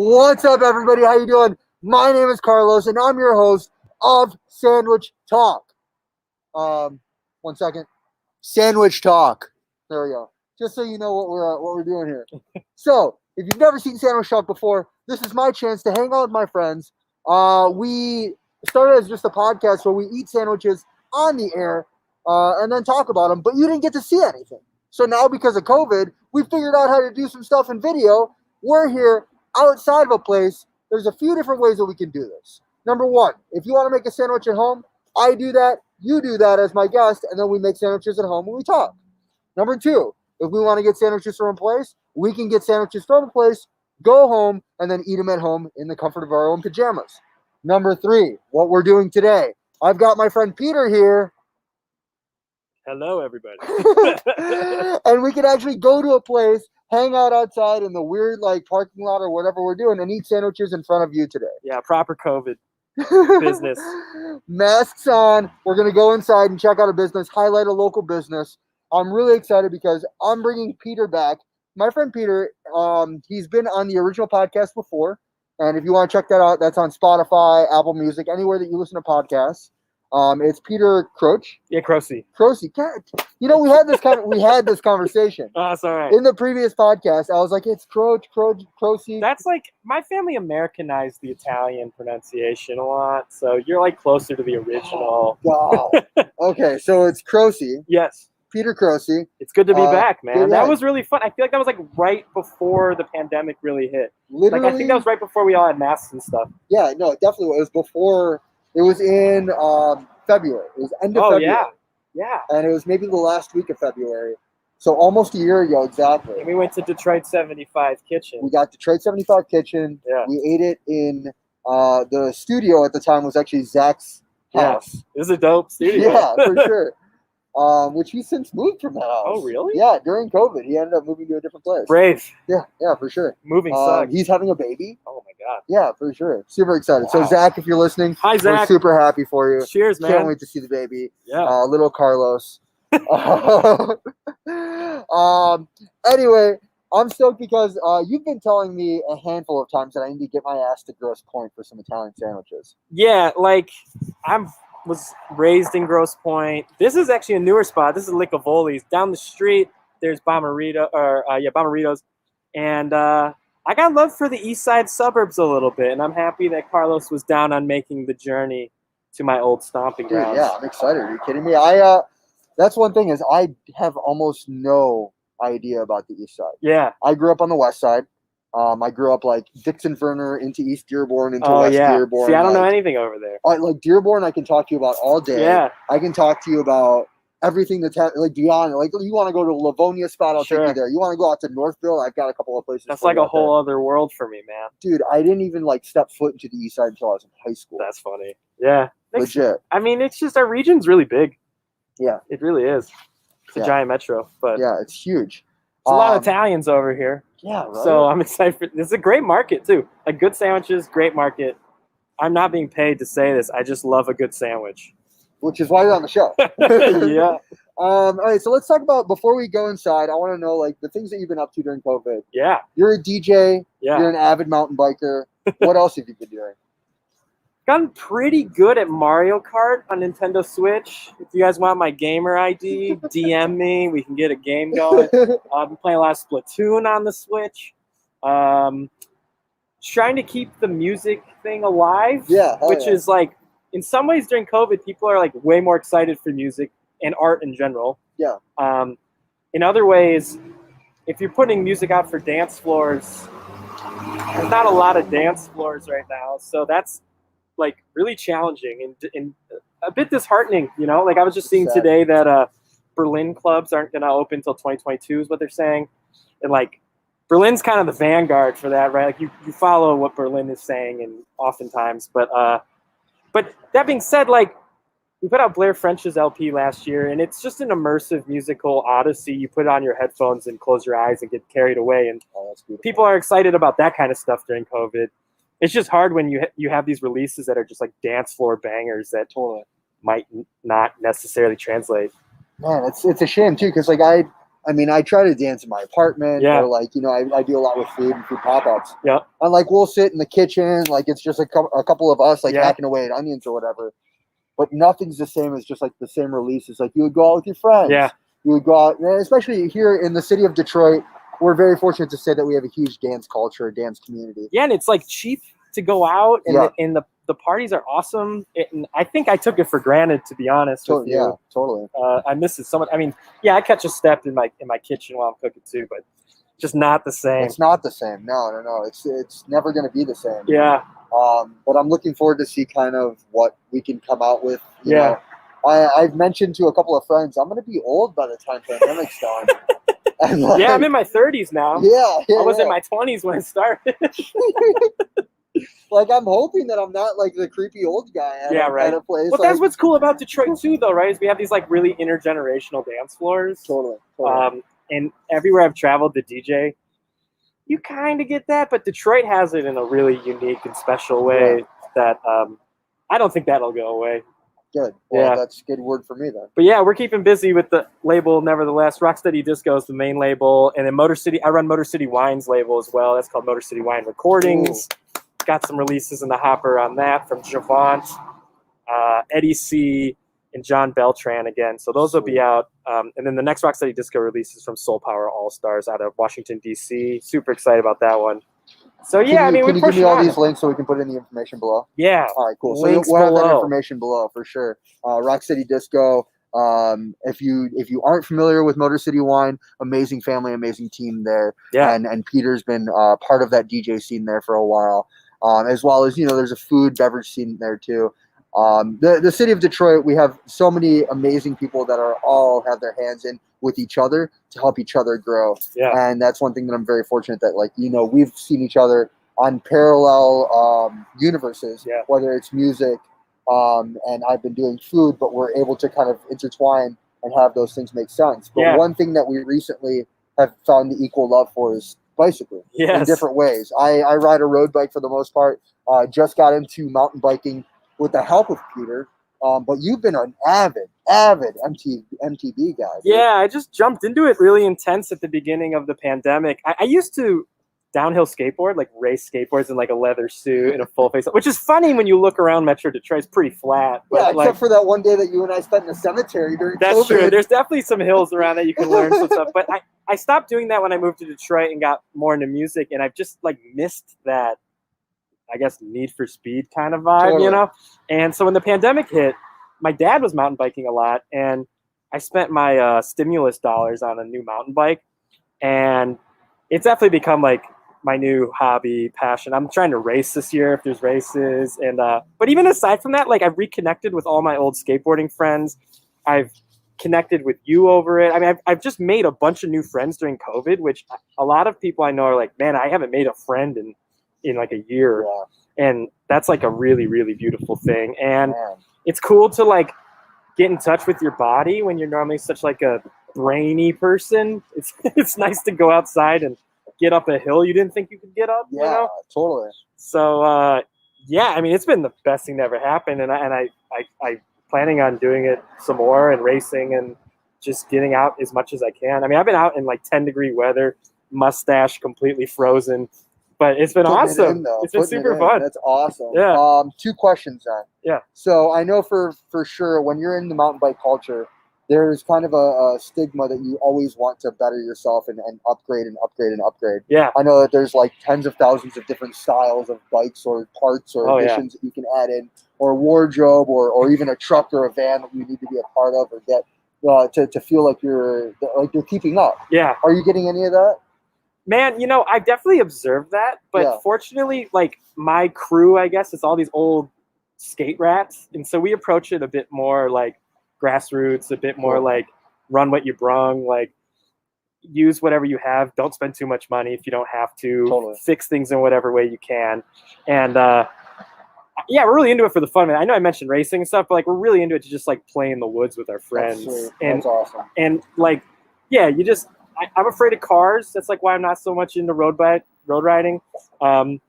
What's up, everybody? How you doing? My name is Carlos, and I'm your host of Sandwich Talk. 1 second. Sandwich Talk. There we go. Just so you know what we're doing here. So, if you've never seen Sandwich Talk before, this is my chance to hang out with my friends. We started as just a podcast where we eat sandwiches on the air and then talk about them, but you didn't get to see anything. So now, because of COVID, we figured out how to do some stuff in video. We're here outside of a place. There's a few different ways that we can do this. Number one, if you want to make a sandwich at home, I do that, you do that as my guest, and then we make sandwiches at home when we talk. Number two, if we want to get sandwiches from a place, we can get sandwiches from a place, go home, and then eat them at home in the comfort of our own pajamas. Number three, what we're doing today. I've got my friend Peter here. Hello, everybody. And we can actually go to a place, hang out outside in the weird parking lot or whatever we're doing, and eat sandwiches in front of you today. Yeah, proper COVID business. Masks on. We're going to go inside and check out a business, highlight a local business. I'm really excited because I'm bringing Peter back. My friend Peter, he's been on the original podcast before. And if you want to check that out, that's on Spotify, Apple Music, anywhere that you listen to podcasts. It's Peter Croce. Yeah, Croce. Croce. You know, we had this conversation. Oh, that's all right. In the previous podcast, I was like, it's Croce. That's like, my family Americanized the Italian pronunciation a lot, so you're like closer to the original. Oh, wow. Okay, so it's Croce. Yes. Peter Croce. It's good to be back, man. Yeah. That was really fun. I feel like that was like right before the pandemic really hit. Literally, Like, I think that was right before we all had masks and stuff. Yeah, no, it definitely was. It was before. It was in February. It was end of February. Yeah. And it was maybe the last week of February. So almost a year ago, exactly. And we went to Detroit 75 Kitchen. We got Detroit 75 Kitchen. Yeah. We ate it in the studio at the time was actually Zach's house. It was a dope studio. Yeah, for sure. Which he's since moved from that house. Oh, really? Yeah, during COVID. He ended up moving to a different place. Brave. Yeah, for sure. Moving sucks. He's having a baby. Oh, my God. Yeah, for sure. Super excited. Wow. So, Zach, if you're listening, Hi, Zach. we're super happy for you. Cheers, man. Can't wait to see the baby. Yeah. Little Carlos. Anyway, I'm stoked because you've been telling me a handful of times that I need to get my ass to Grosse Pointe for some Italian sandwiches. Yeah, like was raised in Grosse Pointe. This is actually a newer spot. This is Licavoli's. Down the street, there's Bomarito's. And I got love for the east side suburbs a little bit, and I'm happy that Carlos was down on making the journey to my old stomping Dude, grounds. yeah, I'm excited. Are you kidding me? That's one thing is I have almost no idea about the east side. Yeah. I grew up on the west side. I grew up like Dixon Verner into East Dearborn into West Dearborn. See, I don't know anything over there. Like Dearborn, I can talk to you about all day. Yeah. I can talk to you about everything that's beyond. Like you want to go to Livonia spot, I'll take you there. You want to go out to Northville, I've got a couple of places. That's like a whole other world for me, man. Dude, I didn't even step foot into the east side until I was in high school. That's funny. Yeah. Legit. I mean, it's just our region's really big. Yeah. It really is. It's a giant metro, but yeah, it's huge. There's a lot of Italians over here. Yeah, right? So I'm excited for this. Is a great market too. Like good sandwiches, great market. I'm not being paid to say this. I just love a good sandwich. Which is why you're on the show. Yeah. All right, so let's talk about, before we go inside, I want to know the things that you've been up to during COVID. Yeah. You're a DJ. Yeah. You're an avid mountain biker. What else have you been doing? Gotten pretty good at Mario Kart on Nintendo Switch. If you guys want my gamer ID, DM me. We can get a game going. I've been playing a lot of Splatoon on the Switch. Trying to keep the music thing alive. Yeah. Which is in some ways during COVID, people are way more excited for music and art in general. Yeah. In other ways, if you're putting music out for dance floors, there's not a lot of dance floors right now. So that's really challenging and a bit disheartening, I was just seeing today that Berlin clubs aren't going to open until 2022 is what they're saying. And Berlin's kind of the vanguard for that, right? You follow what Berlin is saying and oftentimes, but that being said, we put out Blair French's LP last year, and it's just an immersive musical odyssey. You put it on your headphones and close your eyes and get carried away. And people are excited about that kind of stuff during COVID. It's just hard when you have these releases that are just dance floor bangers that might not necessarily translate. Man, it's a shame too, because I I mean, I try to dance in my apartment, Yeah. or like, I do a lot with food and food pop-ups. Yeah. And like, we'll sit in the kitchen, like it's just a couple of us, like Yeah. hacking away at onions or whatever. But nothing's the same as just like the same releases. Like you would go out with your friends. Yeah. You would go out, especially here in the city of Detroit. We're very fortunate to say that we have a huge dance culture, dance community. Yeah, and it's like cheap to go out, and Yeah. the parties are awesome. And I think I took it for granted, to be honest with you. Yeah, totally. I miss it so much. I mean, yeah, I catch a step in my kitchen while I'm cooking too, but just not the same. It's not the same. No. It's never going to be the same. Yeah. But I'm looking forward to see kind of what we can come out with. You Yeah. know. I've mentioned to a couple of friends, I'm going to be old by the time pandemic's done. And like, Yeah, I'm in my 30s now. Yeah. I was in my 20s when it started. Like, I'm hoping that I'm not like the creepy old guy at, at a place. Well, that's what's cool about Detroit too, though, right? Is we have these like really intergenerational dance floors. Totally. And everywhere I've traveled to DJ, you kind of get that, but Detroit has it in a really unique and special way that I don't think that'll go away. Good. Well, that's a good word for me then. But yeah, we're keeping busy with the label, nevertheless. Rocksteady Disco is the main label, and then Motor City. I run Motor City Wine's label as well. That's called Motor City Wine Recordings. Ooh. Got some releases in the hopper on that from Javant, Eddie C, and John Beltran again. So those will be out. And then the next Rocksteady Disco release is from Soul Power All Stars out of Washington, D.C. Super excited about that one. So yeah, can you give me all these links so we can put in the information below? Yeah. All right, cool. Links so we'll have below. that information below for sure. Rock City Disco. If you aren't familiar with Motor City Wine, amazing family, amazing team there. Yeah. And Peter's been part of that DJ scene there for a while. As well as, there's a food beverage scene there too. The city of Detroit, we have so many amazing people that are all have their hands in with each other to help each other grow. Yeah. And that's one thing that I'm very fortunate that, like, we've seen each other on parallel universes, whether it's music and I've been doing food, but we're able to kind of intertwine and have those things make sense. But one thing that we recently have found the equal love for is bicycling in different ways. I ride a road bike for the most part. Just got into mountain biking with the help of Peter. But you've been an avid MTB guy. Dude. Yeah, I just jumped into it really intense at the beginning of the pandemic. I used to downhill skateboard, like race skateboards in like a leather suit and a full face, which is funny when you look around Metro Detroit. It's pretty flat. But except for that one day that you and I spent in the cemetery during That's COVID. true. There's definitely some hills around that you can learn some stuff. But I stopped doing that when I moved to Detroit and got more into music, and I've just like missed that, I guess, Need for Speed kind of vibe, And so when the pandemic hit, my dad was mountain biking a lot, and I spent my stimulus dollars on a new mountain bike, and it's definitely become like my new hobby, passion. I'm trying to race this year if there's races, and but even aside from that, like I've reconnected with all my old skateboarding friends. I've connected with you over it. I mean, I've just made a bunch of new friends during COVID, which a lot of people I know are like, man, I haven't made a friend in like a year. Yeah. And that's like a really, really beautiful thing. And it's cool to like get in touch with your body when you're normally such like a brainy person. It's nice to go outside and get up a hill you didn't think you could get up. Yeah, totally. So yeah, I mean, it's been the best thing that ever happened, and I planning on doing it some more and racing and just getting out as much as I can. I mean, I've been out in like 10-degree weather, mustache completely frozen. But it's been awesome. It's been super fun. That's awesome. Yeah. 2 questions then. Yeah. So I know for sure when you're in the mountain bike culture, there's kind of a stigma that you always want to better yourself and upgrade and upgrade and upgrade. Yeah. I know that there's like tens of thousands of different styles of bikes or parts or additions that you can add in, or wardrobe, or even a truck or a van that you need to be a part of or get to feel like you're keeping up. Yeah. Are you getting any of that? Man, I've definitely observed that, but fortunately, like my crew, I guess, it's all these old skate rats, and so we approach it a bit more like grassroots, a bit more like run what you brung, like use whatever you have, don't spend too much money if you don't have to, fix things in whatever way you can, and yeah, we're really into it for the fun, man. I know I mentioned racing and stuff, but like we're really into it to just like play in the woods with our friends. That's awesome. And like, yeah, I'm afraid of cars. That's like why I'm not so much into road riding. And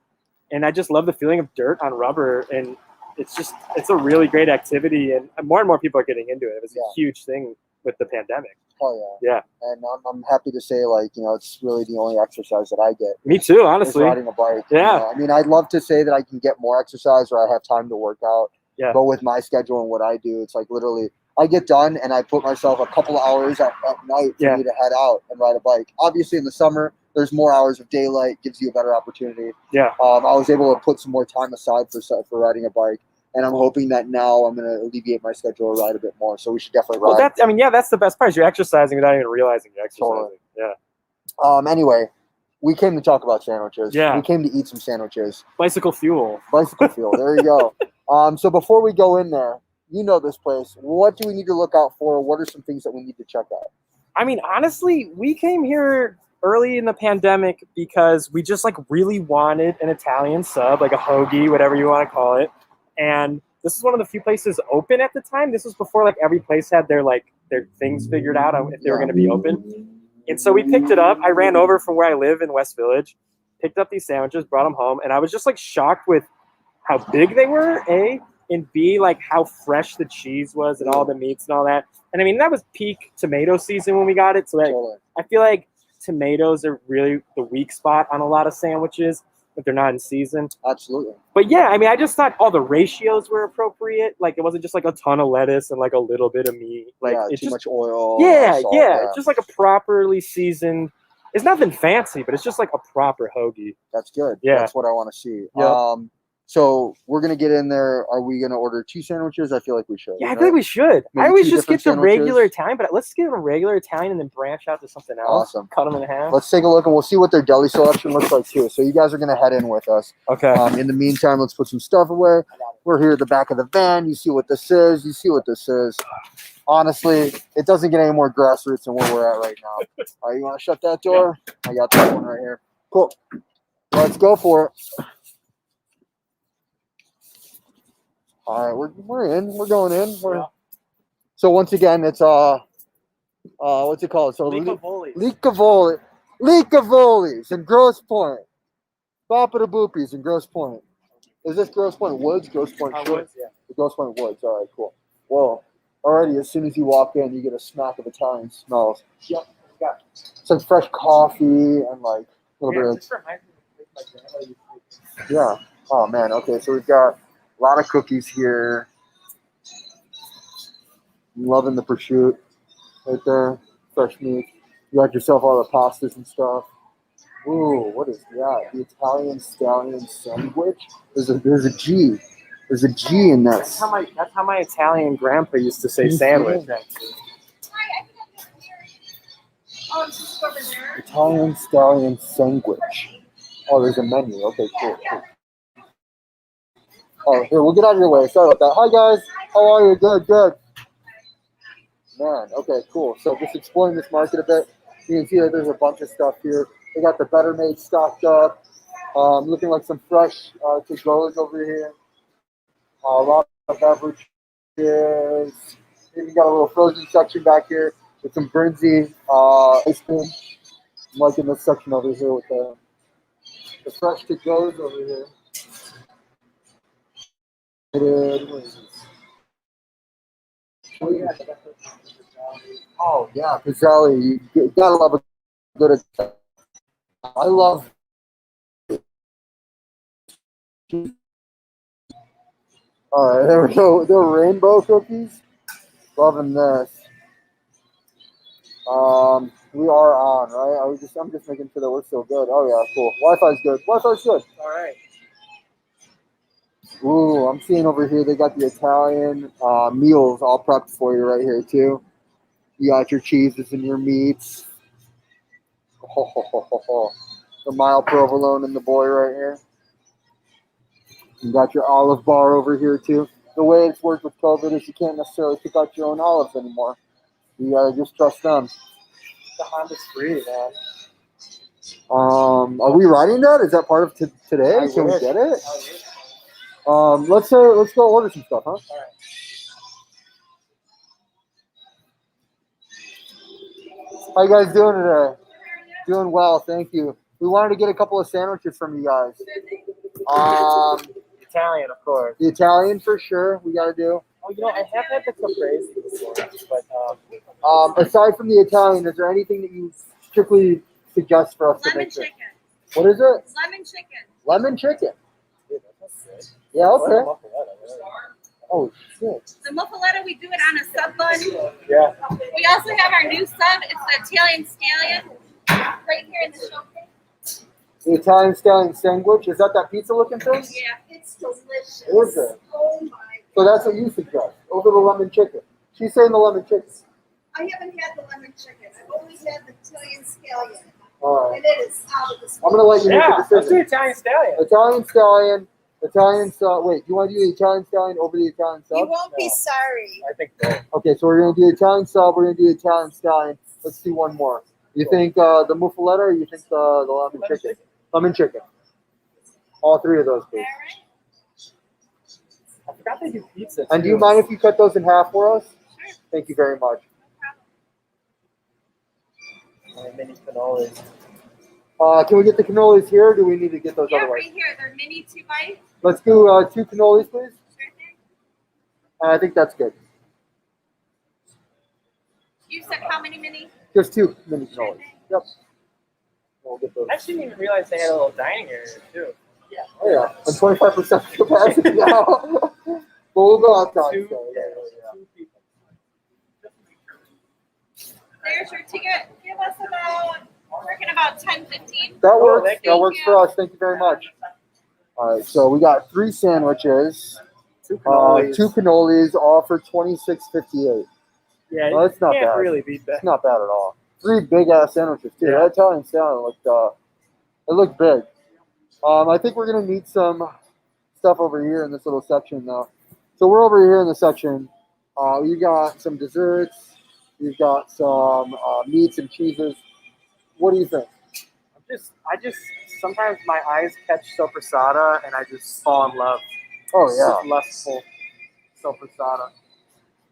I just love the feeling of dirt on rubber. And it's a really great activity. And more people are getting into it. It's a huge thing with the pandemic. Oh Yeah. And I'm happy to say, like, it's really the only exercise that I get. Me too, Is honestly. riding a bike. Yeah. I mean, I'd love to say that I can get more exercise or I have time to work out. Yeah. But with my schedule and what I do, it's like literally I get done and I put myself a couple of hours at night for me to head out and ride a bike. Obviously, in the summer, there's more hours of daylight, gives you a better opportunity. Yeah. I was able to put some more time aside for riding a bike. And I'm hoping that now I'm going to alleviate my schedule and ride a bit more. So we should definitely ride. Well, that's the best part. Is you're exercising without even realizing you're exercising. Totally. Yeah. Anyway, we came to talk about sandwiches. Yeah. We came to eat some sandwiches. Bicycle fuel. Bicycle fuel. There you go. So before we go in there, you know this place. What do we need to look out for? What are some things that we need to check out? I mean, honestly, we came here early in the pandemic because we just like really wanted an Italian sub, like a hoagie, whatever you want to call it. And this is one of the few places open at the time. This was before like every place had their things figured out on if they were going to be open. And so we picked it up. I ran over from where I live in West Village, picked up these sandwiches, brought them home, and I was just like shocked with how big they were, A, and B, like how fresh the cheese was and all the meats and all that. And I mean, that was peak tomato season when we got it. So that, I feel like tomatoes are really the weak spot on a lot of sandwiches if they're not in season. Absolutely. But yeah, I mean, I just thought all the ratios were appropriate. Like it wasn't just like a ton of lettuce and like a little bit of meat. Like it's too just much oil. Yeah. Just like a properly seasoned. It's nothing fancy, but it's just like a proper hoagie. That's good. Yeah. That's what I want to see. Yep. So we're gonna get in there. Are we gonna order 2 sandwiches? I feel like we should. Yeah, I feel like we should. Maybe I always 2 just get different the regular sandwiches? Italian, but let's get a regular Italian and then branch out to something else. Awesome. Cut them in half. Let's take a look and we'll see what their deli selection looks like too. So you guys are gonna head in with us. Okay. In the meantime, let's put some stuff away. We're here at the back of the van. You see what this is. You see what this is. Honestly, it doesn't get any more grassroots than where we're at right now. All right, you want to shut that door? I got that one right here. Cool. Let's go for it. All right, we're in. We're going in. So once again, it's what's it called? So Licavoli's in Grosse Pointe. Boppa Boopies in Grosse Pointe. Is this Grosse Pointe Woods? Grosse Pointe Woods, yeah. The Grosse Pointe Woods. All right, cool. Well, already as soon as you walk in, you get a smack of Italian smells. Yep. Yeah. Some fresh coffee and like a little bit of. Yeah. Oh man. Okay, so we've got a lot of cookies here. I'm loving the prosciutto right there. Fresh meat. You got yourself all the pastas and stuff. Ooh, what is that? The Italian stallion sandwich? There's a G. There's a G in that. That's how my Italian grandpa used to say sandwich. Italian stallion sandwich. Oh, there's a menu. Okay, cool. Oh, here, we'll get out of your way. Sorry about that. Hi, guys. How are you? Good. Man, okay, cool. So just exploring this market a bit. You can see that there's a bunch of stuff here. They got the Better Made stocked up. Looking like some fresh to-goes over here. A lot of beverages. Even got a little frozen section back here with some Brinzy ice cream. I'm liking this section over here with the fresh to-goes over here. What is this? Oh yeah, Pizzelle. You gotta love a good. I love. All right, there we go. They're rainbow cookies. Loving this. We are on, right? I'm just making sure that we're still good. Oh yeah, cool. Wi-Fi's good. Wi-Fi's good. All right. Ooh, I'm seeing over here they got the Italian meals all prepped for you right here too. You got your cheeses and your meats. The mild provolone and the boy right here. You got your olive bar over here too. The way it's worked with COVID is you can't necessarily pick out your own olives anymore. You gotta just trust them. The Honda's free, man. Are we riding that? Is that part of today? Can we get it? Let's go order some stuff, huh? All right. How you guys doing today? Doing well, thank you. We wanted to get a couple of sandwiches from you guys. Italian, of course. The Italian for sure. We gotta do. Oh, I have had the caprese before, but Aside from the Italian, is there anything that you strictly suggest for us to Lemon make? Sure? chicken. What is it? Lemon chicken. Lemon chicken. dude, that's good. Yeah, okay. Muffaletta, Oh shit. The muffaletta, we do it on a sub bun. yeah. We also have our new sub. It's the Italian scallion, right here in the showcase. The Italian stallion sandwich. Is that pizza looking thing? Yeah, it's delicious. Is it? Oh my. So that's what you suggest over the lemon chicken. She's saying the lemon chicken. I haven't had the lemon chicken. I've only had the Italian scallion. All right. And it is out of this I'm gonna let you make Yeah, the let's do decision. Italian stallion. Italian stallion. Italian sub. Wait, you want to do the Italian stallion over the Italian sub? You won't be sorry. I think so. Okay, so we're gonna do Italian sub. We're gonna do Italian stallion. Let's do one more. You think the muffaletta, or you think the lemon chicken? Lemon chicken. All three of those, All please. right. I forgot they do pizza. And do too. you mind if you cut those in half for us? Sure. Thank you very much. Mini cannolis. Can we get the cannolis here, or do we need to get those Yeah, otherwise? right here. They're mini 2 bites. Let's do 2 cannolis, please. Sure thing. I think that's good. You said how many mini? Just 2 mini Sure cannolis. thing. Yep. We'll get those. I didn't even realize they had a little dining area too. Oh yeah, and 25% capacity now. But we'll go outside. Two, So, yeah, yeah. 2 people. There's your ticket. Give us working about 10-15. That works. thank That you. works for us. Thank you very much. All right, so we got 3 sandwiches, 2 cannolis. 2 cannolis, all for $26.58. Yeah, Well, it's not you can't bad. really beat that. It's not bad at all. 3 big ass sandwiches too. Yeah. That Italian salad looked big. I think we're gonna need some stuff over here in this little section though. So we're over here in the section. You got some desserts. You've got some meats and cheeses. What do you think? I just sometimes my eyes catch sopressata and I just fall in love. Oh yeah. With lustful sopressata.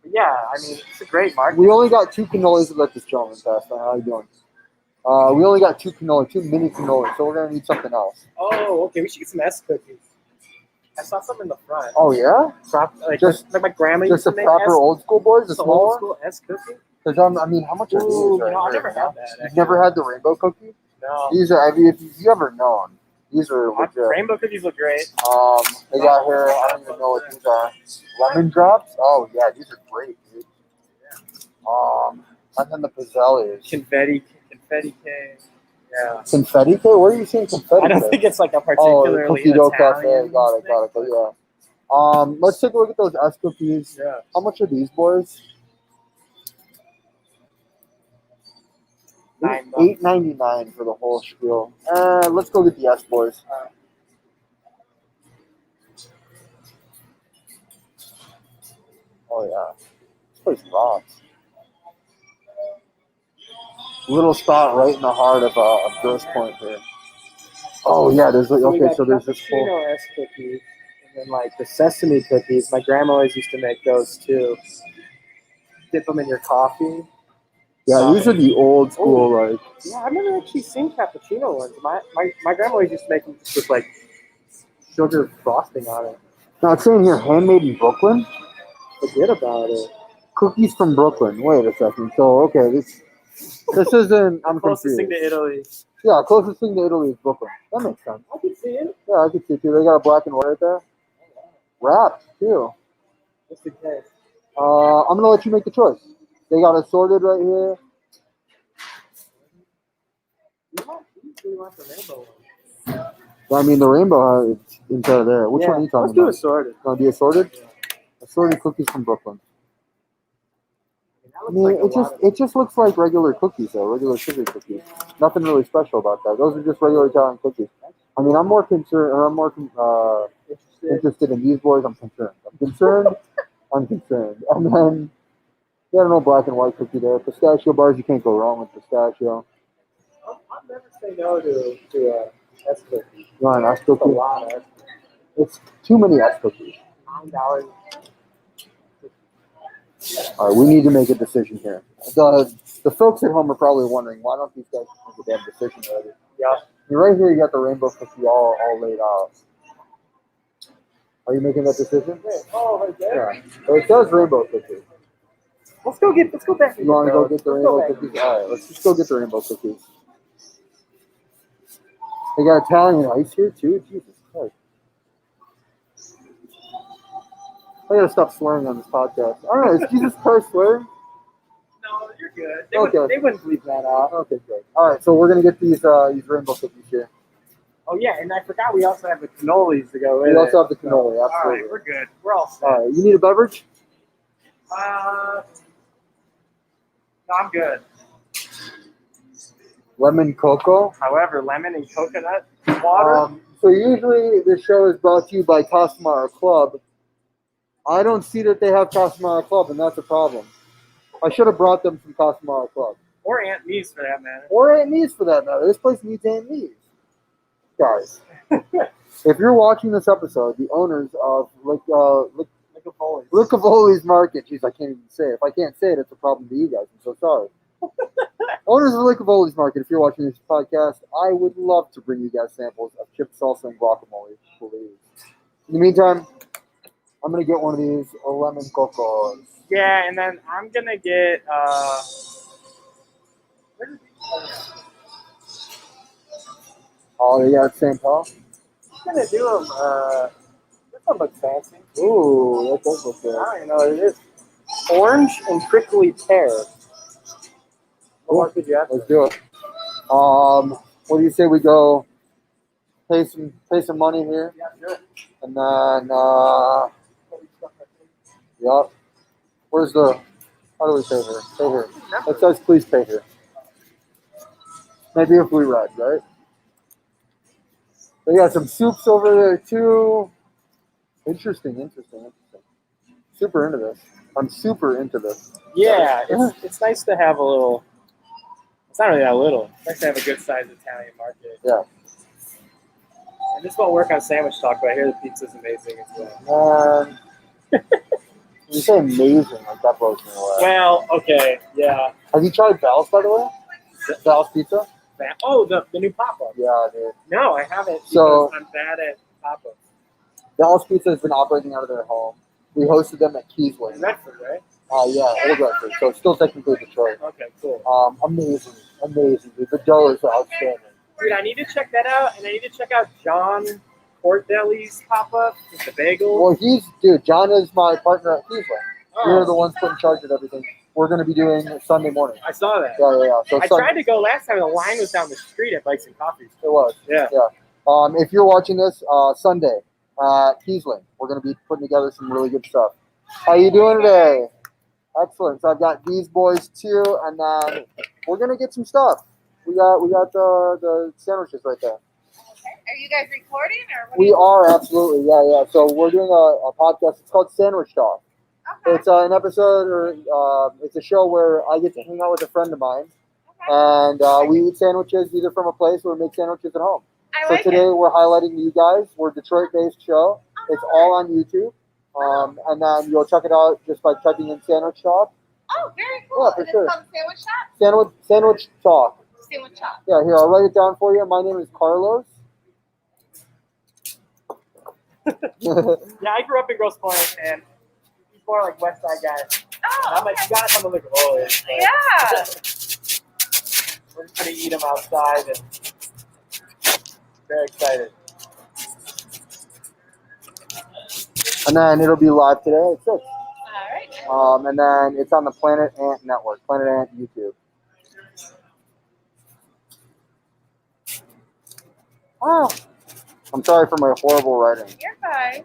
But yeah, I mean it's a great market. We only got 2 cannolis to let this gentleman pass. How you doing? We only got 2 cannoli, 2 mini cannolis, so we're gonna need something else. Oh, okay. We should get some S cookies. I saw some in the front. Oh yeah? Like Just- my grandma Just used the to make proper S, old school boys, the the small old one? school S cookie. Because I mean, how much are these Ooh, right I've here, never you know? had that. You've Actually. never had the rainbow cookie? No. These are, I mean, if you ever known, these are legit. Rainbow cookies look great. They got here, I don't even know what these are. Lemon drops? Oh yeah, these are great, dude. And then the pizzellis. Confetti cake. Yeah. Confetti cake? Where are you seeing confetti I don't cake? think it's like a Oh, particularly cookie dough Italian cafe. Got it, yeah. Let's take a look at those S cookies. Yeah. How much are these boys? $9. $8.99 for the whole spiel. Let's go get the S boys. Oh yeah, this place rocks. Little spot right in the heart of Grosse Pointe here. Oh yeah, there's So we okay. got So there's this whole. cappuccino S cookies, and then like the sesame cookies. My grandma always used to make those too. Dip them in your coffee. Yeah, these are the old school like. Yeah, I've never actually seen cappuccino ones. My grandma always used to make them just with like sugar frosting on it. Now it's saying here, handmade in Brooklyn. Forget about it. Cookies from Brooklyn. Wait a second. So okay, this isn't. I'm Closest confused. thing to Italy. Yeah, closest thing to Italy is Brooklyn. That makes sense. I can see it. Yeah, I can see it too. They got a black and white right there. Wrapped too. Just in case. I'm gonna let you make the choice. They got assorted right here. You want the rainbow one? Well, I mean, the rainbow it's inside of there. Which one are you talking let's do about? assorted. Gonna be assorted? Yeah. Assorted cookies from Brooklyn. That I looks mean, like a it lot of- it just looks like regular cookies though, regular sugar cookies. Nothing really special about that. Those are just regular Italian cookies. I mean, I'm more concerned, or I'm more interested in these boys. I'm concerned. I'm concerned. And then, yeah, I don't know, black and white cookie there. Pistachio bars, you can't go wrong with pistachio. I'll never say no to S cookies. You want an S It's a cookie? lot of It's too many S cookies. $9. All right, we need to make a decision here. The folks at home are probably wondering, why don't these guys make a damn decision already? Yeah. I mean, right here, you got the rainbow cookie all laid out. Are you making that decision? Oh, right there. Yeah. So it says rainbow cookies. Let's go back. You want to go get the Let's go rainbow back. cookies? All right, let's just go get the rainbow cookies. They got Italian ice here too. Jesus Christ! I gotta stop swearing on this podcast. I don't know. Is Jesus Christ swearing? No, you're good. Okay. They wouldn't leave that out. Okay, great. All right, so we're gonna get these rainbow cookies here. Oh yeah, and I forgot we also have the cannolis to go with We it. also have the cannoli. All Absolutely. right, we're good. We're all set. All right, you need a beverage? No, I'm good. Lemon cocoa. However, lemon and coconut water. So usually this show is brought to you by Cosmara Club. I don't see that they have Cosmara Club, and that's a problem. I should have brought them from Cosmara Club. Or Aunt Me's for that matter. Or Aunt Me's for that matter. This place needs Aunt Me's. Guys, if you're watching this episode, the owners of Licavoli's Market, jeez, I can't even say it. If I can't say it, it's a problem to you guys. I'm so sorry. Owners of Licavoli's Market, if you're watching this podcast, I would love to bring you guys samples of chips, salsa, and guacamole, please. In the meantime, I'm going to get one of these lemon cocos. Yeah, and then I'm gonna get Oh, they got St. Paul? I'm gonna do them. This one looks fancy. Ooh, that does look I good. don't even know what it is. Orange and prickly pear. What more could you ask? Let's do it. What do you say we go pay some money here? Yeah, sure. And then, yep. Where's the, how do we pay here? Pay here. It says please pay here. Maybe if we read, right? They got some soups over there too. Interesting. Super into this. I'm super into this. Yeah, it's nice to have a little. It's not really that little. It's nice to have a good sized Italian market. Yeah. And this won't work on Sandwich Talk, but I hear the pizza's amazing as well. You say amazing, like that blows me away. Well, okay, yeah. Have you tried Val's, by the way? Val's Pizza? Oh, the new pop-up. Yeah, dude. No, I haven't because So- I'm bad at pop-ups. Val's Pizza has been operating out of their home. We hosted them at Keysway. In Redford, right? Yeah, Old Redford. So it's still technically Detroit. Okay, cool. Amazing. Dude. The dough is outstanding. Dude, I need to check that out, and I need to check out John Portelli's pop-up with the bagel. Well, John is my partner at Keysway. Oh, We're the ones put in charge of everything. We're going to be doing Sunday morning. I saw that. Yeah. So I tried to go last time. The line was down the street at Bikes and Coffees. It was. Yeah. If you're watching this Sunday at Keysway, we're going to be putting together some really good stuff. How you doing today? Excellent. So I've got these boys too, and then we're going to get some stuff. We got the sandwiches right there. Are you guys recording or what? We are, absolutely. Yeah. So we're doing a podcast. It's called Sandwich Talk. Okay. It's an episode, or it's a show where I get to hang out with a friend of mine, and we eat sandwiches either from a place or we make sandwiches at home. I So like today it. we're highlighting you guys. We're a Detroit-based show. It's all on YouTube, and then you'll check it out just by typing in Sandwich Talk. Oh, very cool. Yeah, for And sure. it's called Sandwich Shop? Sandwich Talk. Sandwich Shop. Yeah, here, I'll write it down for you. My name is Carlos. Yeah, I grew up in Grosse Pointe, and he's more like West Side guy. Oh, I'm like, you gotta come to Licavoli. yeah. We're just gonna eat them outside, and very excited. And then it'll be live today at 6. All right. And then it's on the Planet Ant Network, Planet Ant YouTube. Oh, I'm sorry for my horrible writing. You're fine.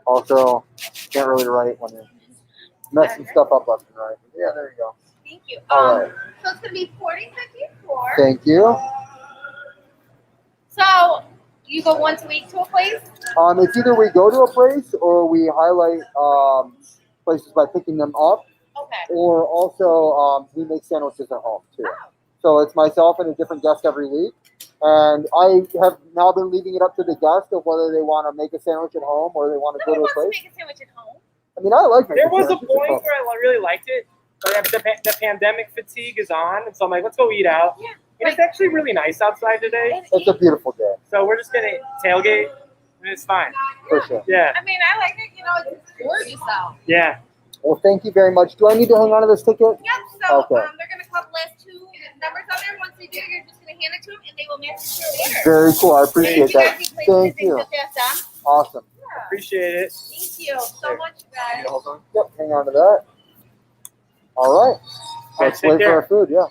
Also, can't really write when you're messing stuff up left and right. Yeah, there you go. Thank you. All right. So it's going to be 40.54. Thank you. So you go once a week to a place? It's either we go to a place or we highlight places by picking them up, Okay. or also we make sandwiches at home too. Oh. So it's myself and a different guest every week. And I have now been leaving it up to the guest of whether they want to make a sandwich at home or they want to go Nobody to a wants to place. make a sandwich at home. I mean, I like making There was a sandwiches at point home. where I really liked it, but the pandemic fatigue is on, and so I'm like, let's go eat out. Yeah. And it's actually really nice outside today, It's a beautiful day. so we're just gonna tailgate It's fine. For sure. Yeah. I mean, I like it. You know, it's gorgeous out. Yeah. Well, thank you very much. Do I need to hang on to this ticket? Yep. So Okay. they're gonna come list 2 numbers on there. Once they do, you're just gonna hand it to them, and they will match it to your order. Very cool. I And appreciate if you guys that. need places Thank and things you. to pass down. Awesome. Yeah. Appreciate it. Thank you so much, guys. Hold on. Yep, hang on to that. All right. Let's take wait for care. our food, yeah.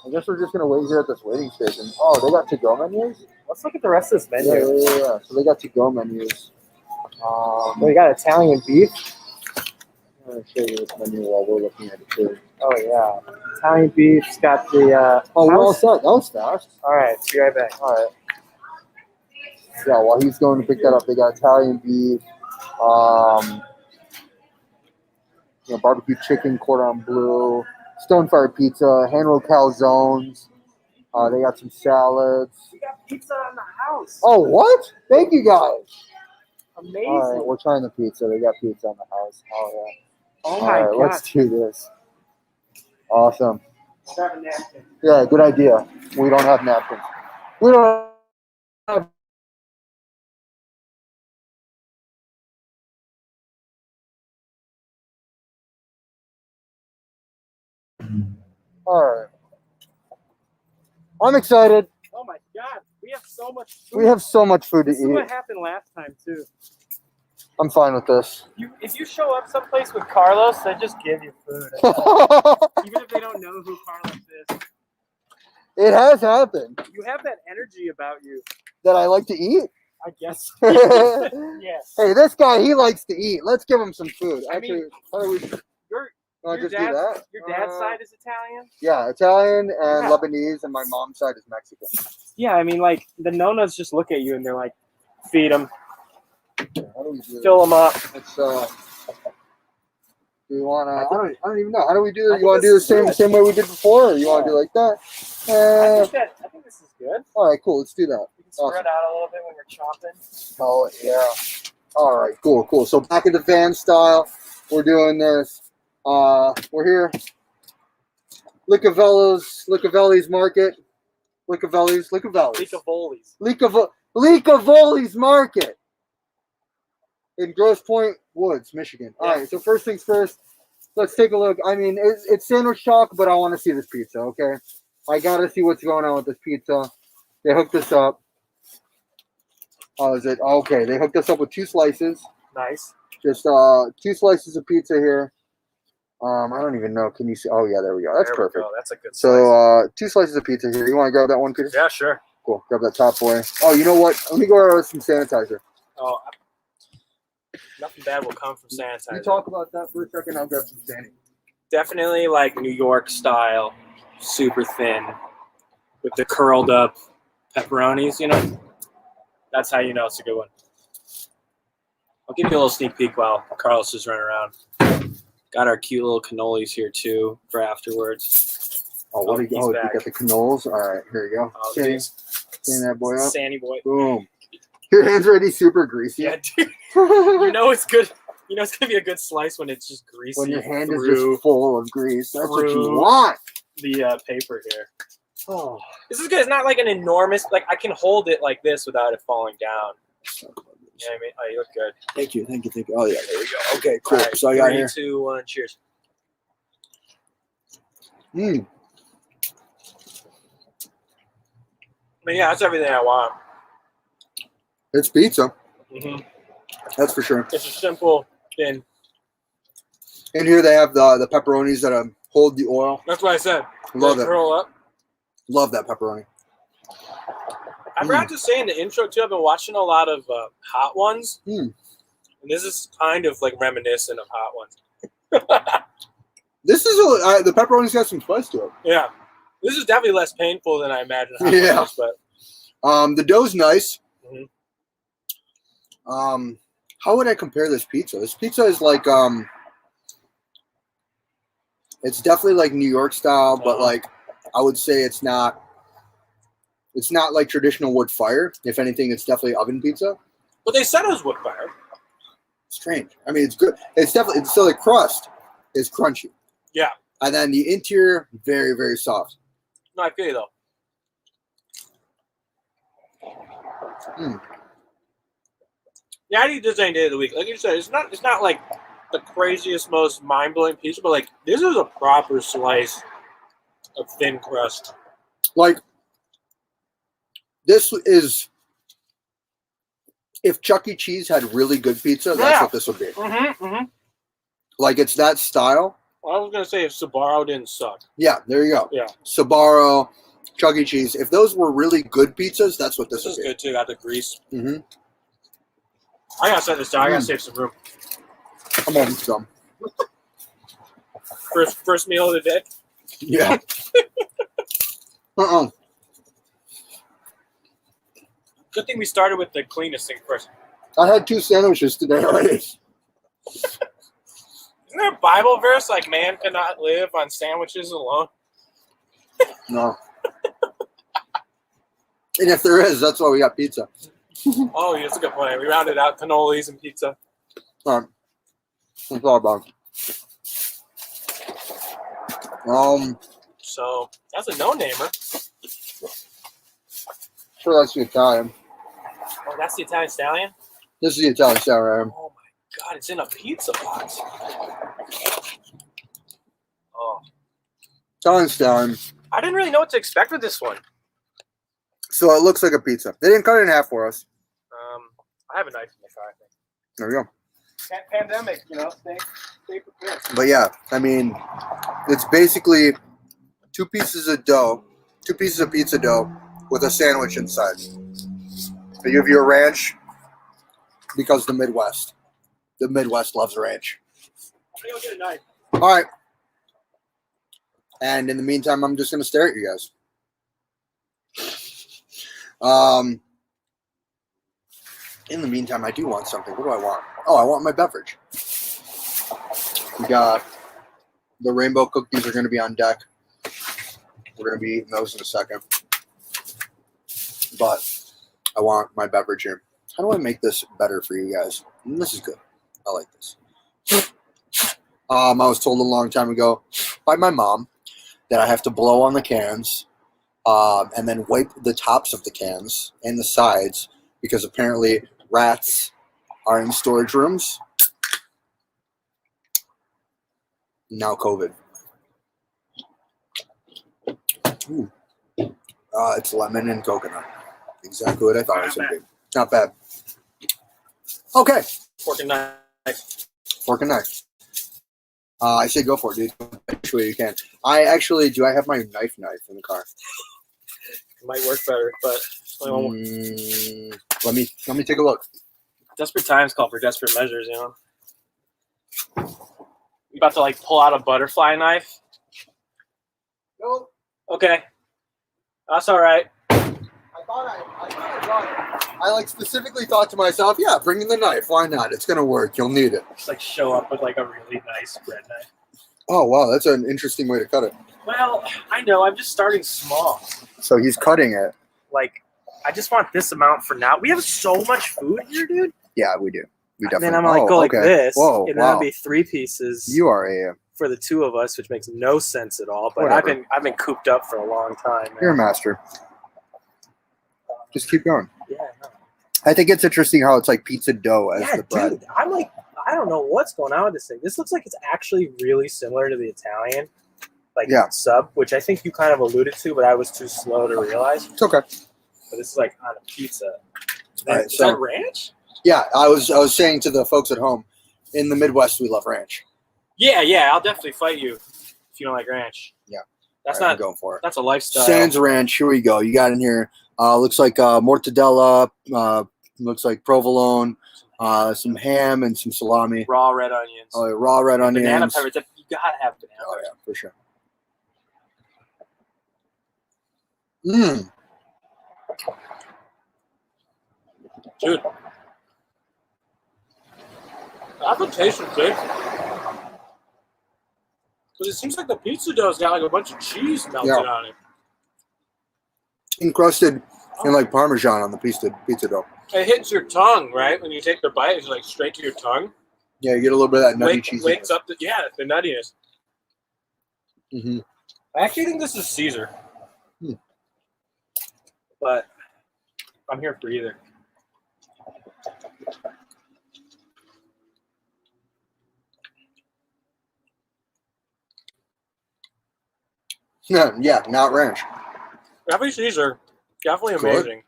I guess we're just going to wait here at this waiting station. Oh, they got to-go menus? Let's look at the rest of this menu. Yeah. So they got to-go menus. We got Italian beef. I'm going to show you this menu while we're looking at it, too. Oh, yeah. Italian beef's got the... Oh, we're all set. That was fast. All right. Be right back. All right. Yeah, while he's going to pick that up, they got Italian beef, barbecue chicken, cordon bleu, stone-fired pizza, hand-rolled calzones. They got some salads. We got pizza in the house. Oh, what? Thank you, guys. Amazing. All right, we're trying the pizza. They got pizza in the house. Oh, yeah. Oh, All my right, God. let's do this. Awesome. Grab a napkin. Yeah, good idea. We don't have napkins. We don't have. All right. I'm excited. Oh, my God. We have so much food. We have so much food to This is what eat. happened last time, too. I'm fine with this. If you show up someplace with Carlos, they just give you food. Even if they don't know who Carlos is. It has happened You have that energy about you. that I like to eat. I guess. Hey, Yeah. this guy, he likes to eat. Let's give him some food. I Actually, mean, how do we Your, wanna your, just do that? dad's side is Italian? Yeah, Italian and Yeah. Lebanese, and my mom's side is Mexican. Yeah, I mean, like, the Nonas just look at you and they're like, feed them, How do we do fill them up. Let's, do you want to? I don't even know. How do we do I it? You want to think do the this is same good. way we did before, or you want to do like that? I think this is good. All right, cool. Let's do that. We can spread Awesome. out a little bit when we're chopping. Oh yeah. All right, cool. So back in the van style, we're doing this. We're here. Licavoli's Market. Licavoli's. Licavoli's Market in Grosse Pointe Woods, Michigan. All right, so first things first, let's take a look. I mean, it's sandwich talk, but I want to see this pizza, okay? I got to see what's going on with this pizza. They hooked us up. Oh, is it? Okay, they hooked us up with 2 slices. Nice. Just 2 slices of pizza here. I don't even know. Can you see? Oh, yeah, there we go. That's perfect. Go. That's a good slice. So 2 slices of pizza here. You want to grab that one, Peter? Yeah, sure. Cool. Grab that top boy. Oh, you know what? Let me go with some sanitizer. Oh, nothing bad will come from sanitizer. You talk about that for a second. I'll grab some sanitizer. Definitely like New York style, super thin, with the curled up pepperonis, you know? That's how you know it's a good one. I'll give you a little sneak peek while Carlos is running around. Got our cute little cannolis here too for afterwards. Oh, what do you he's You back. got the cannolis? All right, here you go. Oh, Stand that boy up. Sandy boy. Boom. Your hand's already super greasy. Yeah, dude. You know it's good. You know it's gonna be a good slice when it's just greasy. When your hand is through just full of grease. That's what you through- want. the paper here. Oh. This is good. It's not like an enormous. Like I can hold it like this without it falling down. You know what I mean? Oh, you look good. Thank you. Oh, yeah, there we go. Okay, cool. All right, So I got 3, here. 2, 1, cheers. Mm. I mean, yeah, that's everything I want. It's pizza. Mm-hmm. That's for sure. It's a simple thin. And here they have the pepperonis that hold the oil. That's what I said. Love They it. curl up. Love that pepperoni. I forgot to say in the intro too. I've been watching a lot of Hot Ones, Mm. and this is kind of like reminiscent of Hot Ones. This is the pepperoni's got some spice to it. Yeah, this is definitely less painful than I imagined. Hot Yeah. Ones, but The dough's nice. Mhm. How would I compare this pizza? This pizza is like it's definitely like New York style, but like I would say it's not like traditional wood fire. If anything, it's definitely oven pizza. but they said it was wood fire. Strange. I mean, it's good. It's definitely so the crust is crunchy. Yeah. And then the interior, very, very soft. No, I feel you though. Mm. Yeah, I'd eat this any day of the week. Like you said, it's not like the craziest, most mind-blowing pizza, but like this is a proper slice of thin crust. Like, this is, if Chuck E. Cheese had really good pizza, that's Yeah. what this would be. Mm-hmm. Like, it's that style. Well, I was gonna say if Suburb didn't suck. Yeah, there you go. Yeah. Sbarro, Chuck E. Cheese. If those were really good pizzas, that's what this This is would be. good too. Got the grease. Mm-hmm. I gotta set this down. I gotta save some room. I'm having some. First meal of the day. Yeah. Good thing we started with the cleanest thing first. I had 2 sandwiches today already. Isn't there a Bible verse like man cannot live on sandwiches alone? No. And if there is, that's why we got pizza. Oh, yeah, that's a good point. We rounded out cannolis and pizza. That's all about. So that's a no-namer. Sure, that's the Italian. Oh, that's the Italian stallion? This is the Italian sour right? Oh my god, it's in a pizza box. Oh. Italian stallion. I didn't really know what to expect with this one. So it looks like a pizza. They didn't cut it in half for us. I have a knife in the car, I think. There we go. Pandemic, stay prepared. But yeah, I mean, it's basically 2 pieces of pizza dough with a sandwich inside. They give you a ranch because the Midwest loves ranch. I'm gonna go get a knife. All right. And in the meantime, I'm just going to stare at you guys. In the meantime, I do want something. What do I want? Oh, I want my beverage. We got the rainbow cookies are going to be on deck. We're going to be eating those in a second. But I want my beverage here. How do I make this better for you guys? This is good. I like this. I was told a long time ago by my mom that I have to blow on the cans and then wipe the tops of the cans and the sides because apparently rats are in storage rooms. Now COVID. Ooh. It's lemon and coconut. Exactly what I thought it was going to be. Not bad. Okay. Fork and knife. Fork and knife. I say go for it, dude. Actually, you can. I have my knife in the car. It might work better, but let me take a look. Desperate times call for desperate measures, You about to pull out a butterfly knife? Nope. Okay. That's all right. I specifically thought to myself, yeah, bring in the knife. Why not? It's gonna work. You'll need it. Just show up with a really nice bread knife. Oh wow, that's an interesting way to cut it. Well, I know. I'm just starting small. So he's cutting it. I just want this amount for now. We have so much food here, dude. Yeah, we do. We definitely. And then I'm go like this, Whoa, and then it'll be 3 pieces. You are a. For the 2 of us, which makes no sense at all. But Whatever. I've been cooped up for a long time. Man. You're a master. Just keep going. Yeah. No. I think it's interesting how it's like pizza dough as the bread. Dude, I'm I don't know what's going on with this thing. This looks like it's actually really similar to the Italian, sub, which I think you kind of alluded to, but I was too slow to realize. It's okay. But this is on a pizza. All right, is that ranch? Yeah, I was saying to the folks at home, in the Midwest we love ranch. Yeah, I'll definitely fight you if you don't like ranch. Yeah, that's not going for it. That's a lifestyle. Sans ranch. Here we go. You got in here. Looks like mortadella. Looks like provolone. Some ham and some salami. Raw red onions. Oh, raw red onions. Banana peppers. You gotta have banana. Oh yeah, for sure. Mmm. Dude. The application's good. But it seems like the pizza dough's got a bunch of cheese melted on it. Encrusted in Parmesan on the pizza dough. It hits your tongue, right? When you take the bite, it's straight to your tongue. Yeah, you get a little bit of that nutty cheese. Wakes up the nuttiness. Mm-hmm. I actually think this is Caesar. But I'm here for either. Yeah, not ranch. Every cheese are definitely Good. amazing.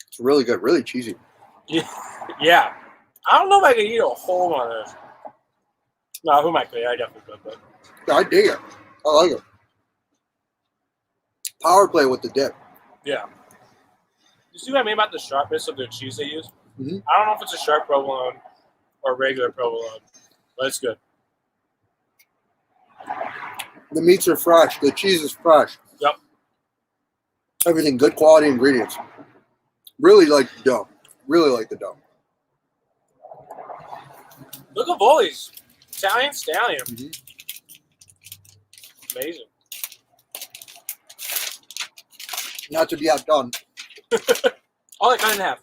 It's really good, really cheesy. Yeah. I don't know if I could eat a whole one of this. No, who might be? I definitely could, but I dig it. I like it. Power play with the dip. yeah. You see what I mean about the sharpness of the cheese they use? Mhm. I don't know if it's a sharp provolone or regular provolone, but it's good. The meats are fresh. The cheese is fresh. Yep. Everything good quality ingredients. Really like the dough. Really like the dough. Licavoli's Italian Stallion. Mhm. Amazing. Not to be outdone. All I kind of have.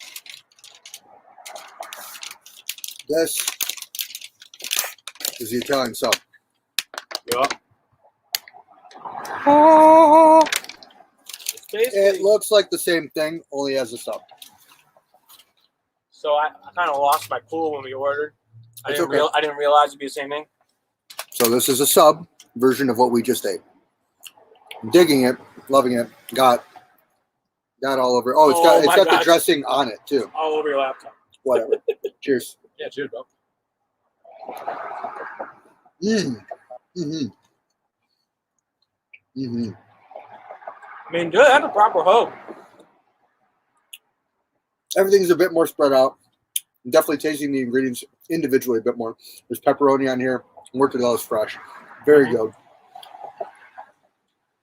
This is the Italian sub. Yep. It's It basically, looks like the same thing, only as a sub. so I kind of lost my cool when we ordered. I It's didn't, okay. I didn't realize it'd be the same thing. So this is a sub version of what we just ate. I'm digging it, loving it. Got all over. Oh, it's Oh my got the gosh. dressing on it too. All over your laptop. Whatever. Cheers. Yeah, cheers, bro. Mm. Mm-hmm. Mm-hmm. I mean, dude, that's a proper hope. Everything's a bit more spread out. I'm definitely tasting the ingredients individually a bit more. There's pepperoni on here. Mortadella is fresh. Very good.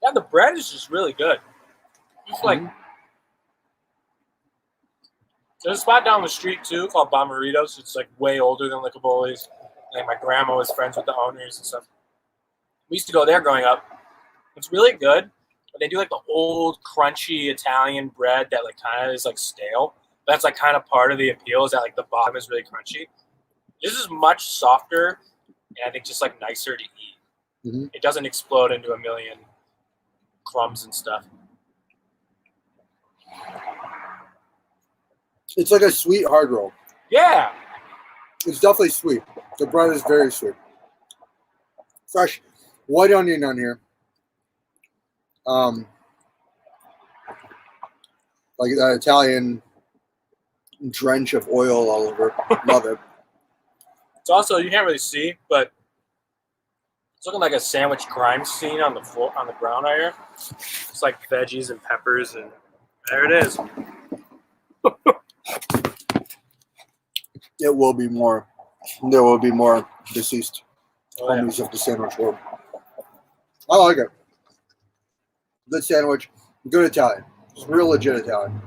Yeah, the bread is just really good. It's like, there's a spot down the street too called Bomberitos. It's like way older than Licavoli's. Like my grandma was friends with the owners and stuff. We used to go there growing up. It's really good, but they do like the old crunchy Italian bread that like kind of is like stale. That's like kind of part of the appeal is that like the bottom is really crunchy. This is much softer and I think just like nicer to eat. Mhm. It doesn't explode into a million crumbs and stuff. It's like a sweet hard roll. Yeah. It's definitely sweet. The bread is very sweet. Fresh white onion on here. Like that Italian drench of oil all over. Love it. It's also, you can't really see, but it's looking like a sandwich crime scene on the floor, on the ground out here. It's like veggies and peppers, and there it is. It will be more. There will be more deceased Oh, yeah. homies of the sandwich world. I like it. Good sandwich. Good Italian. It's real legit Italian.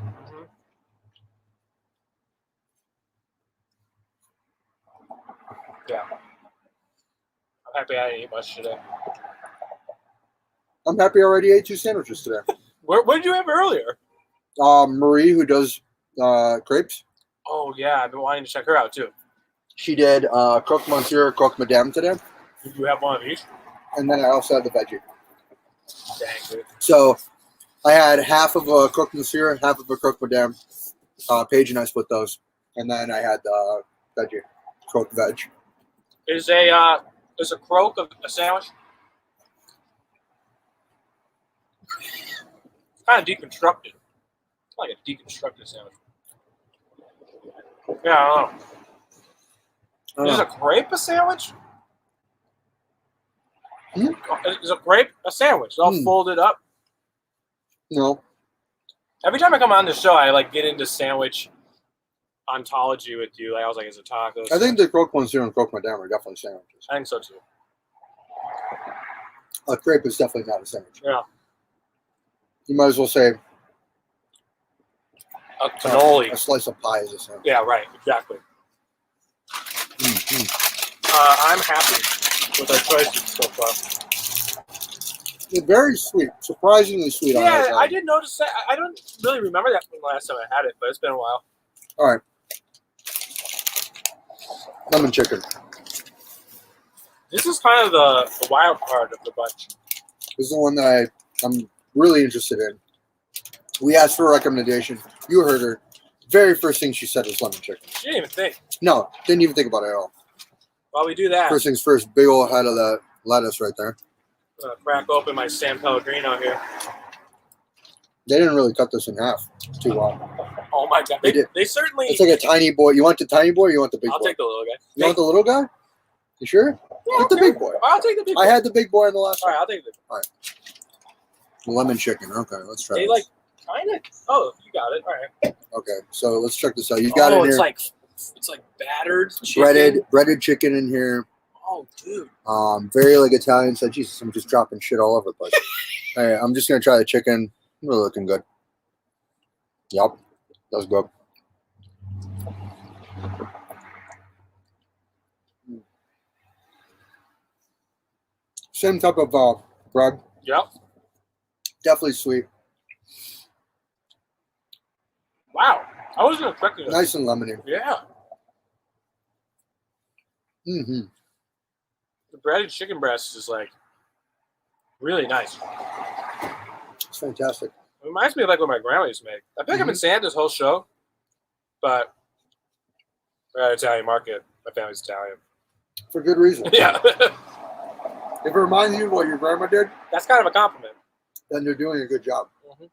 Yeah. I'm happy I didn't eat much today. I'm happy I already ate 2 sandwiches today. What did you have earlier? Marie, who does crepes, Oh, yeah. I've been wanting to check her out, too. she did croque monsieur, croque madame today. Did you have one of each? And then I also had the veggie. Dang, dude. So I had half of a croque monsieur, half of a croque madame. Paige and I split those. And then I had the veggie, croque veg. Is a croque a sandwich? It's kind of deconstructed. It's like a deconstructed sandwich. Yeah, I don't know. Is a crepe a sandwich? Hmm? Is a crepe a sandwich? It's all folded up. No. Every time I come on the show, I like get into sandwich ontology with you. Like, I was like, is it tacos? I think the croque monsieur and croque madame are definitely sandwiches. I think so too. A crepe is definitely not a sandwich. Yeah. You might as well say A cannoli. a slice of pie is a sandwich. Yeah, right. Exactly. I'm happy with our choices so far. They're very sweet, surprisingly sweet. On Yeah, that I did notice that. I don't really remember that from the last time I had it, but it's been a while. All right. Lemon chicken. This is kind of the wild part of the bunch. This is the one that I'm really interested in. We asked for a recommendation. You heard her. Very first thing she said was lemon chicken. She didn't even think. No, didn't even think about it at all. While we do that, First things first, big old head of that lettuce right there. gonna crack open my San Pellegrino here. They didn't really cut this in half too well. Oh my god, They did. they certainly. It's like a tiny boy. You want the tiny boy or you want the big I'll boy? take the little guy. You want the little guy? You sure? Yeah, Get the okay. big boy. I'll take the big boy. I had the big boy in the last All one. right, I'll take the big boy. Lemon chicken. Okay, let's try They this. like kind of. Oh, you got it. All right. Okay, so let's check this out. You've got in it's here like battered chicken. breaded chicken in here. Oh, dude. Very like Italian. So Jesus, I'm just dropping shit all over the place. All right, I'm just gonna try the chicken. Really looking good. Yep, that was good. Same type of bread. Yep. Definitely sweet. Wow. I wasn't expecting it. Nice and lemony. Yeah. Mm-hmm. The breaded chicken breast is like really nice. It's fantastic. It reminds me of like what my grandma used to make. I feel like I've been saying this whole show, but we're at an Italian market. My family's Italian. For good reason. Yeah. If it reminds you of what your grandma did, That's kind of a compliment. then you're doing a good job. Mm-hmm.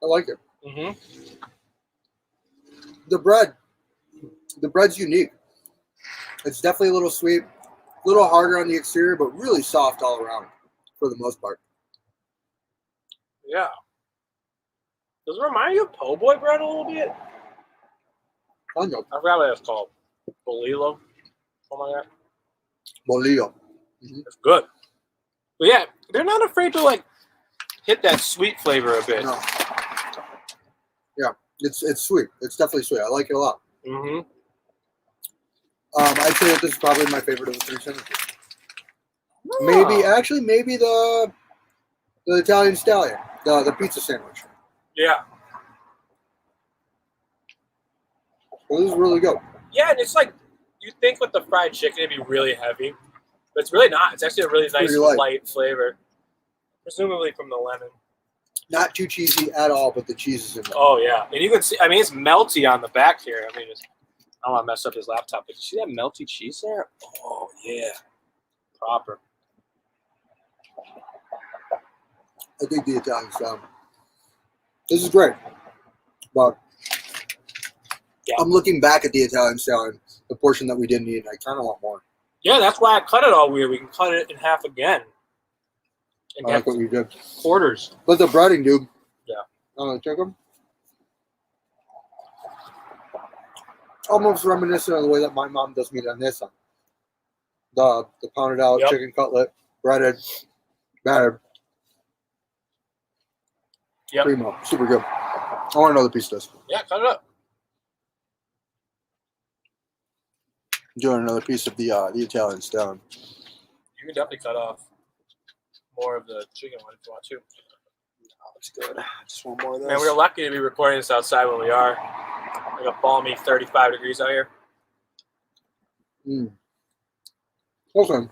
I like it. Mm-hmm. The bread's unique. It's definitely a little sweet, a little harder on the exterior, but really soft all around for the most part. Yeah. Does it remind you of po' boy bread a little bit? Kind of. I forgot what it's called. Bolillo? Something like that. Bolillo. It's good. But yeah, they're not afraid to like hit that sweet flavor a bit. No. Yeah, it's sweet. It's definitely sweet. I like it a lot. Mm-hmm. I'd say that this is probably my favorite of the three sandwiches. Maybe the Italian stallion, the pizza sandwich. Yeah. Well, this is really good. Yeah, and it's like you think with the fried chicken it'd be really heavy, but it's really not. It's actually a really nice pretty light. light flavor, presumably from the lemon. Not too cheesy at all, but the cheese is in there. Oh yeah, and you can see. I mean, it's melty on the back here. I mean, I don't want to mess up his laptop, but you see that melty cheese there? Oh yeah, proper. I think the Italian style. This is great, but Yeah. I'm looking back at the Italian style and the portion that we didn't eat, and I kind of want more. Yeah, that's why I cut it all weird. We can cut it in half again. And I like what you did. quarters. But the breading, dude. Yeah. Chicken. Almost reminiscent of the way that my mom does milanesa. The pounded out Yep. chicken cutlet, breaded, battered. Yep. Primo. Super good. I want another piece of this. Yeah, cut it up. Doing another piece of the Italian style. You can definitely cut off more of the chicken one if you want to. That's good. Just one more of this. Man, we're lucky to be recording this outside when we are. Like a balmy 35 degrees out here. Okay.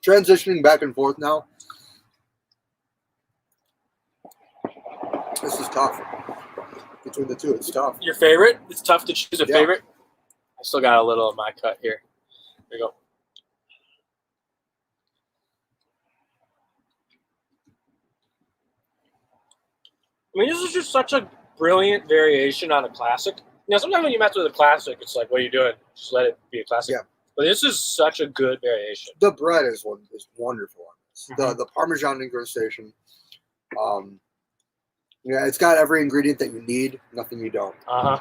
Transitioning back and forth now. This is tough. Between the two, it's tough. Your favorite? It's tough to choose a Yeah. favorite. I still got a little of my cut here. There you go. I mean, this is just such a brilliant variation on a classic. Now, sometimes when you mess with a classic, it's like, what are you doing? Just let it be a classic. Yeah. But this is such a good variation. The bread is wonderful on this. Mhm. The Parmesan incrustation. Yeah, it's got every ingredient that you need, nothing you don't. Uh-huh.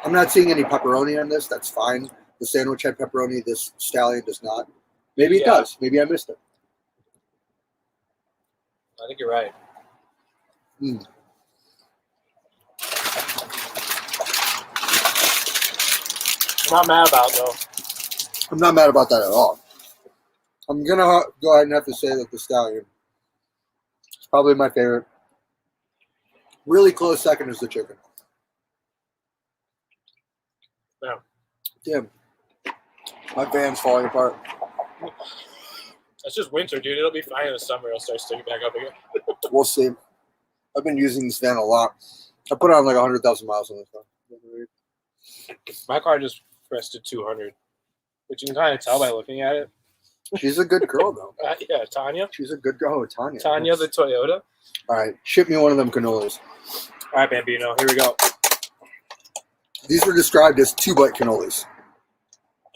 I'm not seeing any pepperoni on this. That's fine. The sandwich had pepperoni. This stallion does not. Maybe it Yeah. does. Maybe I missed it. I think you're right. I'm not mad about it, though. I'm not mad about that at all. I'm going to go ahead and have to say that the stallion is probably my favorite. Really close second is the chicken. Yeah. Damn. My van's falling apart. It's just winter, dude. It'll be fine in the summer. It'll start sticking back up again. We'll see. I've been using this van a lot. I put on like 100,000 miles on this one. My car just rested 200. which you can kind of tell by looking at it. She's a good girl, though. Yeah, Tanya. She's a good girl. Oh, Tanya. Tanya the Toyota. All right, ship me one of them cannolis. All right, Bambino, here we go. These were described as 2-bite cannolis.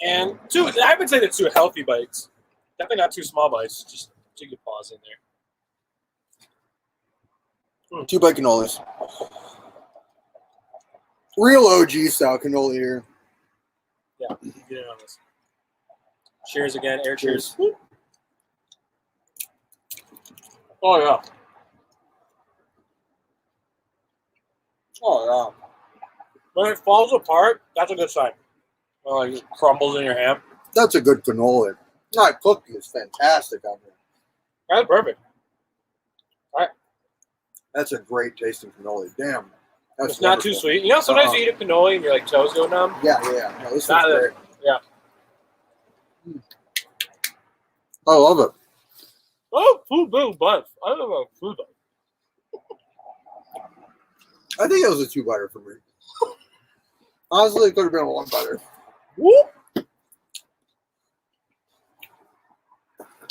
And I would say they're 2 healthy bites. Definitely not 2 small bites. Just take a pause in there. 2-bite cannolis. Real OG style cannoli here. Yeah, get in on this. Cheers again. Air cheers. Oh, yeah. Oh, yeah. When it falls apart, that's a good sign. Or like it crumbles in your hand. That's a good cannoli. That cookie is fantastic on there. That's perfect. That's a great tasting cannoli. Damn. That's It's not too wonderful. sweet. You know, sometimes you eat a cannoli and your like toes go numb. Yeah. No, this is Not great. Yeah. I love it. Oh, food butt. I don't know food butt. I think it was a 2-biter for me. Honestly, it could have been a 1-biter. Whoop.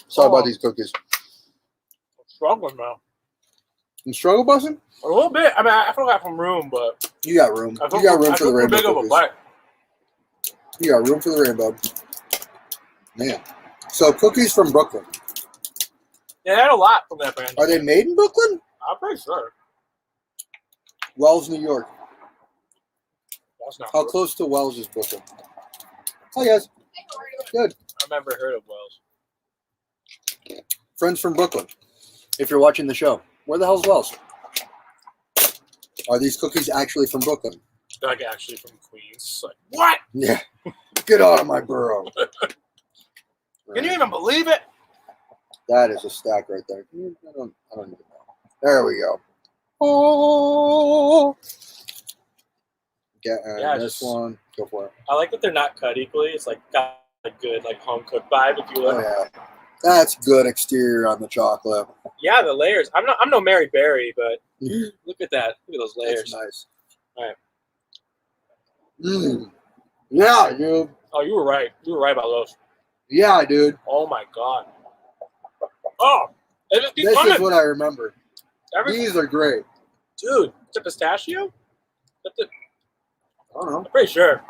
Sorry about these cookies. I'm struggling now. You struggle busting? A little bit. I mean, I forgot from room, but You got room. I You got room I for the took too rainbow big of a cookies. bite. You got room for the rainbow. Man. So cookies from Brooklyn. Yeah, they had a lot from that brand. Are they made in Brooklyn? I'm pretty sure. Wells, New York. That's not How true. close to Wells is Brooklyn? Hi guys. Good. I've never heard of Wells. Friends from Brooklyn. If you're watching the show, where the hell's Wells? Are these cookies actually from Brooklyn? They're like actually from Queens. Like, what? Yeah. Get out of my borough. Can you even believe it? That is a stack right there. I don't even know. There we go. Oh. Get Yeah, this just- one. Go for it. I like that they're not cut equally. It's like got a good like home cooked vibe, if you Oh will. yeah. That's good exterior on the chocolate. Yeah, the layers. I'm no Mary Berry, but look at that. Look at those layers. That's nice. All right. Yeah, dude. Oh, you were right. You were right about those. Yeah, dude. Oh my god. Oh, they just keep This coming. is what I remember. Every, These are great. dude, it's a pistachio. That's it. I don't know. I'm pretty sure.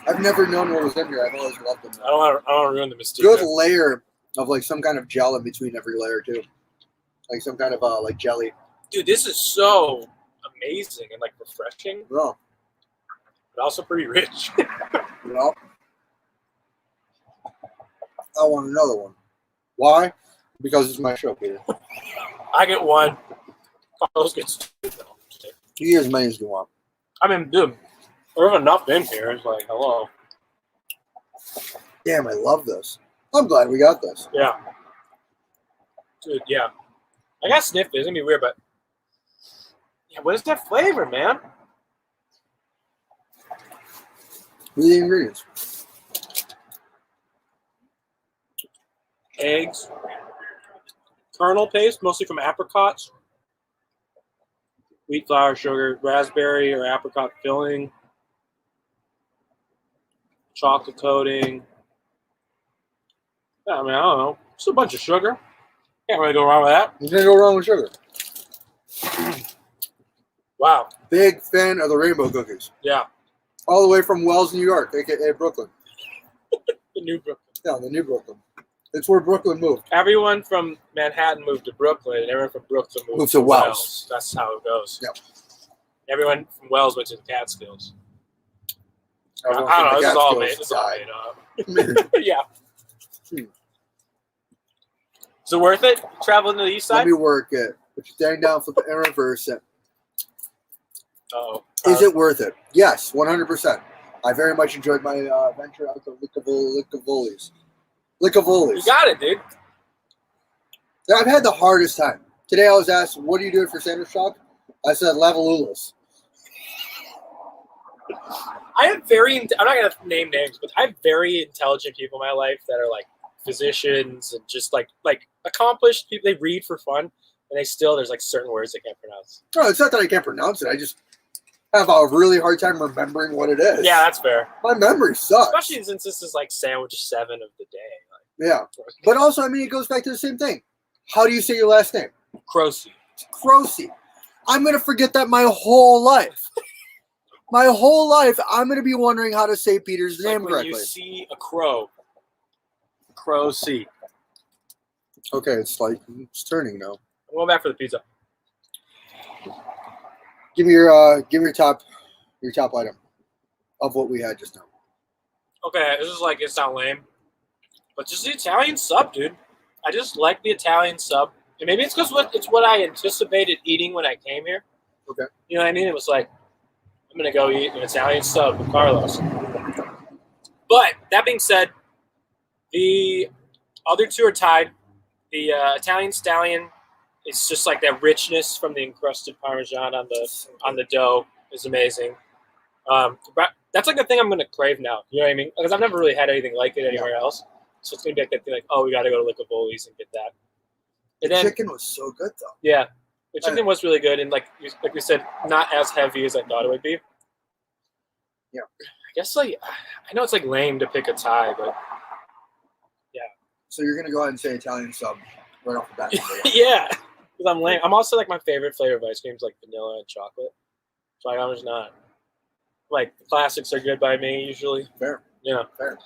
I've never known what was in here. I've always loved them. I don't want to ruin the mystique. Good layer of like some kind of gel in between every layer too. Like some kind of like jelly. Dude, this is so amazing and like refreshing, No. but also pretty rich. Well, I want another one. Why? Because it's my show, Peter. I get one. Carlos gets two. though. You get as many as you want. I mean, dude, there's enough in here. It's like, hello. Damn, I love this. I'm glad we got this. Yeah. Dude, yeah. I got sniffed it. It's going to be weird, but yeah, what is that flavor, man? What are the ingredients? Eggs. Kernel paste, mostly from apricots. Wheat flour, sugar, raspberry or apricot filling. Chocolate coating. Yeah, I mean, I don't know. Just a bunch of sugar. Can't really go wrong with that. You can't go wrong with sugar. Wow. Big fan of the rainbow cookies. Yeah. All the way from Wells, New York, aka Brooklyn. The new Brooklyn. Yeah, the new Brooklyn. It's where Brooklyn moved. Everyone from Manhattan moved to Brooklyn, and everyone from Brooklyn moved to to Wells. Wells. That's how it goes. Yep. Everyone from Wells went to the Catskills. Everyone I don't know. from This is the all made, Catskills this is all died. made up. Yeah. Is it worth it? Traveling to the east Let side? me work it. Put your thing down, flip it in reverse it. Uh-oh. Is it worth it? Yes, 100%. I very much enjoyed my venture out to Licavoli's. You got it, dude. I've had the hardest time. Today I was asked, what are you doing for Sandwich Talk? I said, Lavaliulas. I have I'm not going to name names, but I have very intelligent people in my life that are like physicians and just like accomplished people. They read for fun, and there's like certain words they can't pronounce. No, it's not that I can't pronounce it. have a really hard time remembering what it is. Yeah, that's fair. My memory sucks. Especially since this is like sandwich 7 of the day. Yeah. But also, I mean, it goes back to the same thing. How do you say your last name? Croce. Croce. I'm going to forget that my whole life. My whole life, I'm going to be wondering how to say Peter's name When correctly. you see a crow. Croce. Okay, it's turning now. I'm going back for the pizza. Give me your top item of what we had just now. Okay, this is like, it's not lame. But just the Italian sub, dude. I just like the Italian sub. And maybe it's because it's what I anticipated eating when I came here. Okay. You know what I mean? It was like, I'm going to go eat an Italian sub with Carlos. But that being said, the other two are tied. The Italian Stallion, it's just like that richness from the encrusted Parmesan on the dough is amazing. That's like the thing I'm going to crave now. You know what I mean? Because I've never really had anything like it anywhere else. So it's going to be like that thing like, oh, we got to go to Licavoli's and get that. And then, Chicken was so good, though. yeah, the chicken was really good. And like we said, not as heavy as I thought it would be. Yeah. I guess like, I know it's like lame to pick a tie, but yeah. So you're going to go ahead and say Italian sub right off the bat. Yeah. Because I'm lame. I'm also like, my favorite flavor of ice cream is like vanilla and chocolate. So I'm just not. Like, the classics are good by me usually. Fair. Yeah. Fair.